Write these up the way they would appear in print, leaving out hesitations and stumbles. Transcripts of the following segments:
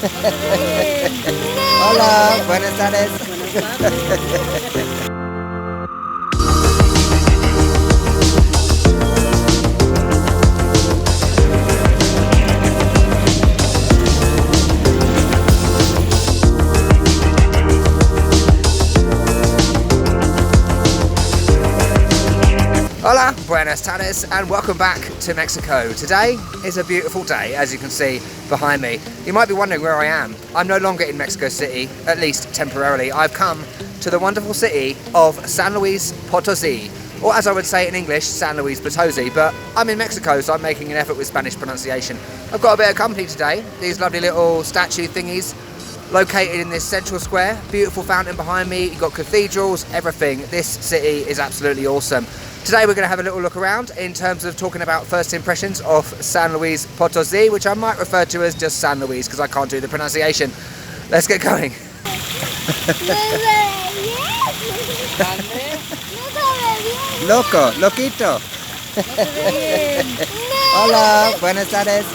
Hola, buenas tardes. Hola, buenas tardes, and welcome back to Mexico. Today is a beautiful day, as you can see behind me. You might be wondering where I am. I'm no longer in Mexico City, at least temporarily. I've come to the wonderful city of San Luis Potosi, or as I would say in English, San Luis Potosi, but I'm in Mexico, so I'm making an effort with Spanish pronunciation. I've got a bit of company today. These lovely little statue thingies located in this central square. Beautiful fountain behind me, you've got cathedrals, everything. This city is absolutely awesome. Today we're going to have a little look around in terms of talking about first impressions of San Luis Potosi, which I might refer to as just San Luis because I can't do the pronunciation. Let's get going. Loco, loquito. Hola, buenas tardes.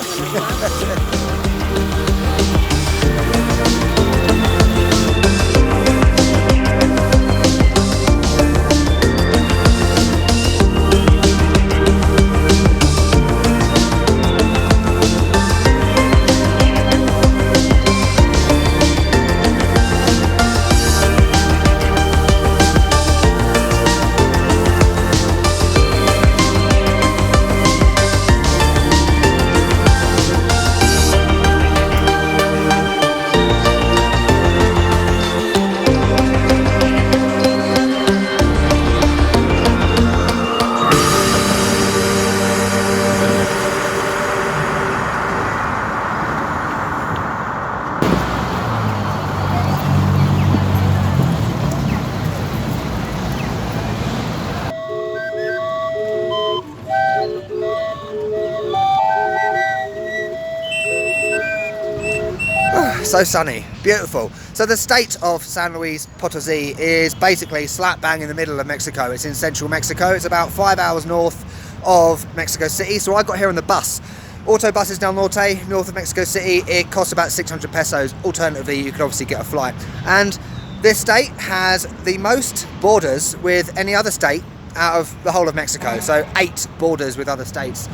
So sunny, beautiful. So the state of San Luis Potosi is basically slap bang in the middle of Mexico. It's in central Mexico. It's about 5 hours north of Mexico City. So I got here on the bus. Autobuses del Norte, north of Mexico City. It costs about 600 pesos. Alternatively, you could obviously get a flight. And this state has the most borders with any other state out of the whole of Mexico. So 8 borders with other states,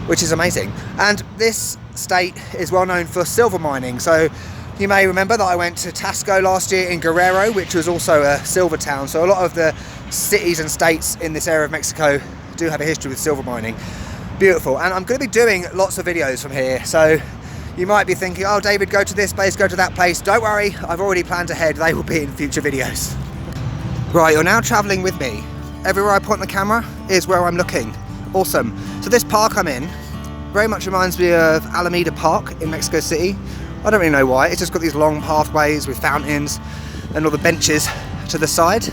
which is amazing. And this state is well known for silver mining. So you may remember that I went to Tasco last year in Guerrero, which was also a silver town. So a lot of the cities and states in this area of Mexico do have a history with silver mining. Beautiful. And I'm going to be doing lots of videos from here. So you might be thinking, oh David, go to this place, go to that place. Don't worry, I've already planned ahead. They will be in future videos. Right, you're now traveling with me. Everywhere I point the camera is where I'm looking. Awesome. So this park I'm in very much reminds me of Alameda Park in Mexico City. I don't really know why. It's just got these long pathways with fountains and all the benches to the side.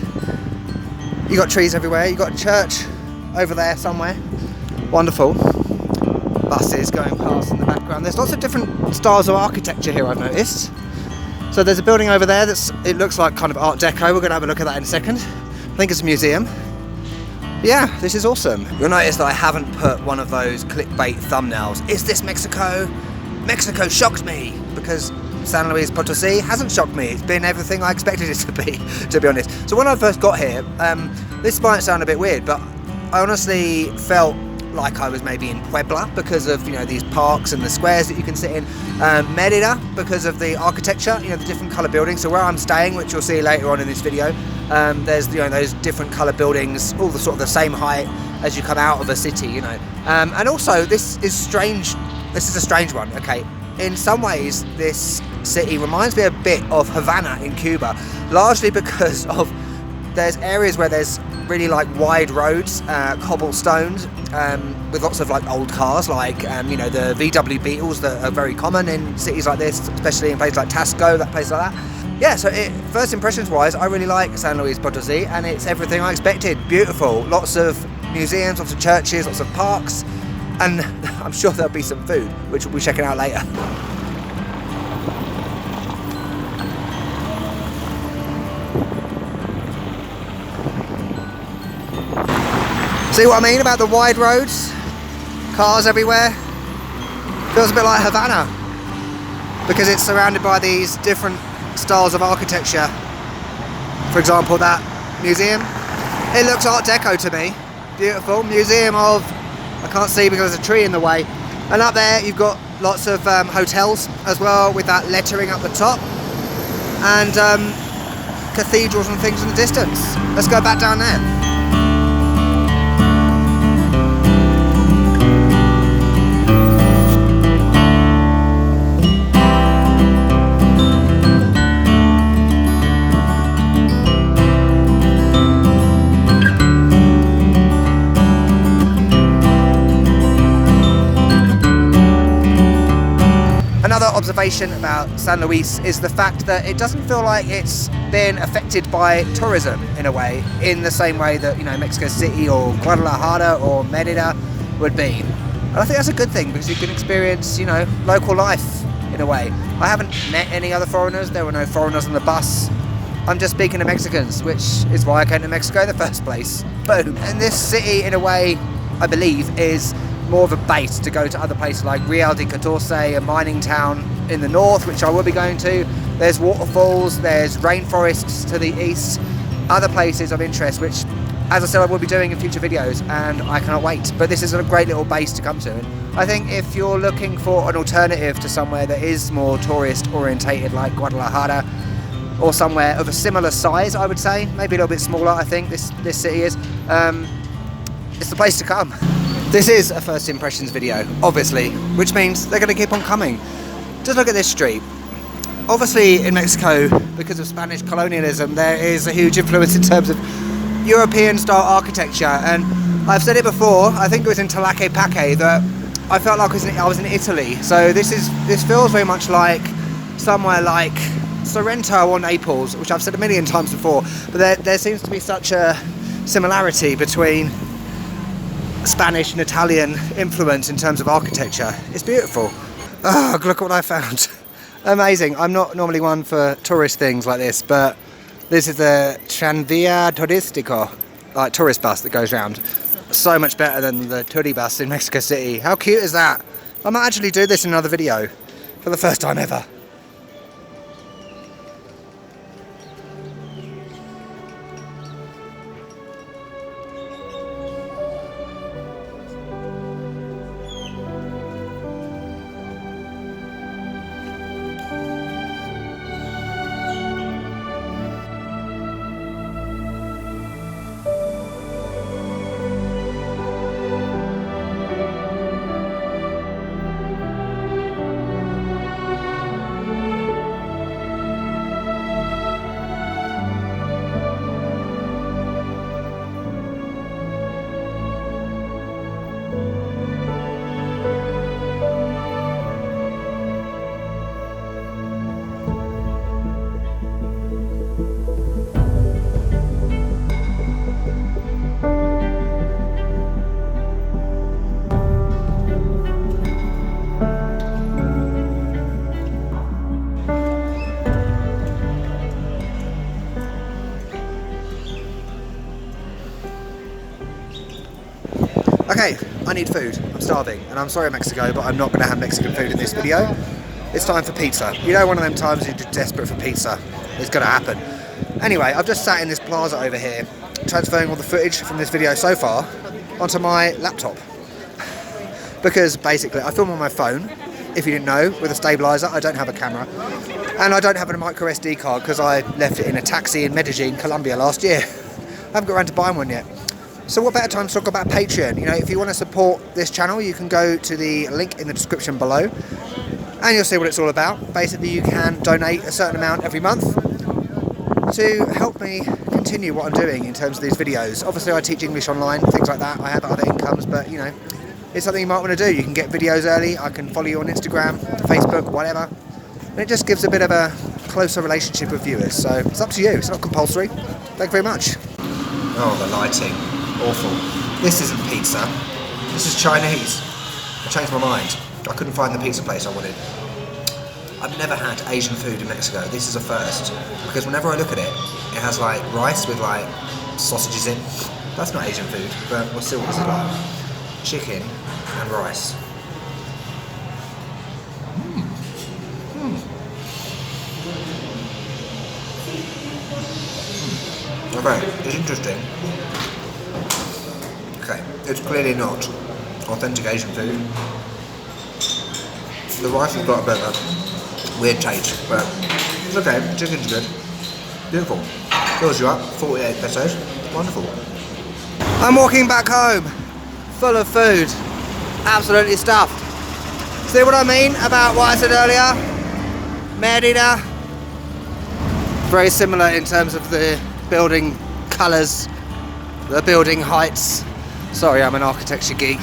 You got trees everywhere. You got a church over there somewhere. Wonderful. Buses going past in the background. There's lots of different styles of architecture here, I've noticed. So there's a building over there it looks like kind of Art Deco. We're going to have a look at that in a second. I think it's a museum. Yeah, this is awesome. You'll notice that I haven't put one of those clickbait thumbnails. Is this Mexico? Mexico shocked me, because San Luis Potosi hasn't shocked me. It's been everything I expected it to be honest. So when I first got here, this might sound a bit weird, but I honestly felt like I was maybe in Puebla because of, you know, these parks and the squares that you can sit in. Merida because of the architecture, you know, the different colour buildings. So where I'm staying, which you'll see later on in this video, there's, you know, those different colour buildings, all the sort of the same height as you come out of a city, you know. And also this is strange. This is a strange one. Okay, in some ways this city reminds me a bit of Havana in Cuba, largely because of there's areas where there's really like wide roads, cobblestones, with lots of like old cars, like you know, the VW Beetles that are very common in cities like this, especially in places like Tasco, that place like that. Yeah, so first impressions wise, I really like San Luis Potosi, and it's everything I expected. Beautiful, lots of museums, lots of churches, lots of parks, and I'm sure there'll be some food, which we'll be checking out later. See what I mean about the wide roads? Cars everywhere. Feels a bit like Havana. because it's surrounded by these different styles of architecture. For example, that museum, it looks Art Deco to me. Beautiful museum of, I can't see because there's a tree in the way. And up there you've got lots of hotels as well, with that lettering up the top, and cathedrals and things in the distance. Let's go back down there. Another observation about San Luis is the fact that it doesn't feel like it's been affected by tourism in a way, in the same way that, you know, Mexico City or Guadalajara or Merida would be. And I think that's a good thing, because you can experience, you know, local life in a way. I haven't met any other foreigners. There were no foreigners on the bus. I'm just speaking to Mexicans, which is why I came to Mexico in the first place. Boom. And this city, in a way, I believe, is more of a base to go to other places like Real de Catorce, a mining town in the north, which I will be going to. There's waterfalls, there's rainforests to the east, other places of interest, which, as I said, I will be doing in future videos, and I cannot wait. But this is a great little base to come to. And I think if you're looking for an alternative to somewhere that is more tourist orientated like Guadalajara, or somewhere of a similar size, I would say, maybe a little bit smaller, I think this city is, it's the place to come. This is a first impressions video, obviously, which means they're going to keep on coming. Just look at this street. Obviously, in Mexico, because of Spanish colonialism, there is a huge influence in terms of European-style architecture. And I've said it before, I think it was in Tlaquepaque, that I felt like I was in Italy. So this feels very much like somewhere like Sorrento or Naples, which I've said a million times before. But there seems to be such a similarity between Spanish and Italian influence in terms of architecture. It's beautiful. Oh, look what I found. Amazing. I'm not normally one for tourist things like this, but this is the Tranvía Turístico, like tourist bus that goes round. So much better than the Turi bus in Mexico City. How cute is that? I might actually do this in another video for the first time ever. Okay, I need food. I'm starving, and I'm sorry Mexico, but I'm not going to have Mexican food in this video. It's time for pizza. You know, one of them times you're just desperate for pizza. It's going to happen. Anyway, I've just sat in this plaza over here, transferring all the footage from this video so far onto my laptop. Because basically, I film on my phone, if you didn't know, with a stabilizer. I don't have a camera. And I don't have a micro SD card because I left it in a taxi in Medellin, Colombia last year. I haven't got around to buying one yet. So what better time to talk about Patreon? You know, if you want to support this channel, you can go to the link in the description below and you'll see what it's all about. Basically, you can donate a certain amount every month to help me continue what I'm doing in terms of these videos. Obviously, I teach English online, things like that. I have other incomes, but you know, it's something you might want to do. You can get videos early. I can follow you on Instagram, Facebook, whatever. And it just gives a bit of a closer relationship with viewers. So it's up to you. It's not compulsory. Thank you very much. Oh, the lighting. Awful. This isn't pizza. This is Chinese. I changed my mind. I couldn't find the pizza place I wanted. I've never had Asian food in Mexico. This is a first. Because whenever I look at it, it has like rice with like sausages in. That's not Asian food, but we'll see what this is like. Chicken and rice. Okay, it's interesting. Okay, it's clearly not authentic Asian food. The rice has got a bit of a weird taste, but it's okay. Chicken's good. Beautiful. Fills you up. 48 pesos. Wonderful. I'm walking back home, full of food, absolutely stuffed. See what I mean about what I said earlier? Merida. Very similar in terms of the building colours, the building heights. Sorry, I'm an architecture geek.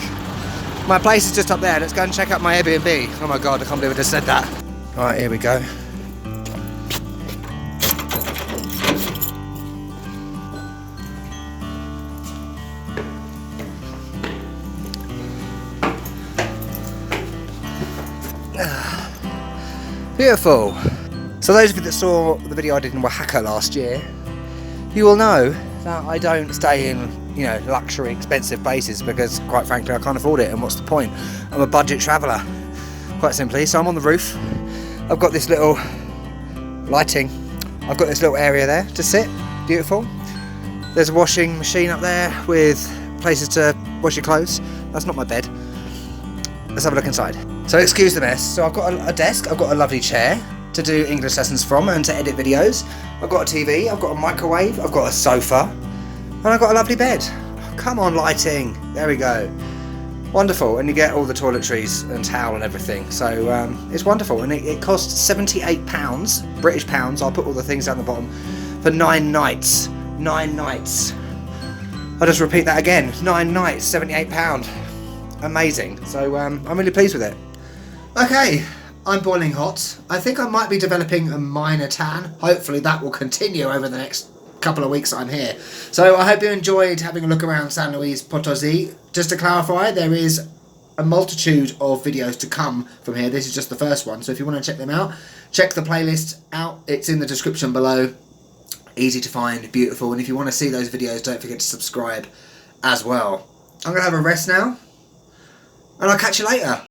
My place is just up there. Let's go and check out my Airbnb. Oh my god, I can't believe I just said that. Alright, here we go. Beautiful. So those of you that saw the video I did in Oaxaca last year, you will know that I don't stay in, you know, luxury, expensive places because, quite frankly, I can't afford it. And what's the point? I'm a budget traveller, quite simply. So I'm on the roof. I've got this little lighting. I've got this little area there to sit. Beautiful. There's a washing machine up there with places to wash your clothes. That's not my bed. Let's have a look inside. So excuse the mess. So I've got a desk. I've got a lovely chair to do English lessons from and to edit videos. I've got a TV, I've got a microwave, I've got a sofa, and I've got a lovely bed. Oh, come on, lighting. There we go. Wonderful. And you get all the toiletries and towel and everything. So it's wonderful. And it costs £78, British pounds. I'll put all the things down the bottom, for 9 nights. 9 nights. I'll just repeat that again. 9 nights, £78. Amazing. So I'm really pleased with it. Okay. I'm boiling hot. I think I might be developing a minor tan. Hopefully that will continue over the next couple of weeks I'm here. So I hope you enjoyed having a look around San Luis Potosi. Just to clarify, there is a multitude of videos to come from here. This is just the first one. So if you want to check them out, check the playlist out. It's in the description below. Easy to find, beautiful. And if you want to see those videos, don't forget to subscribe as well. I'm going to have a rest now. And I'll catch you later.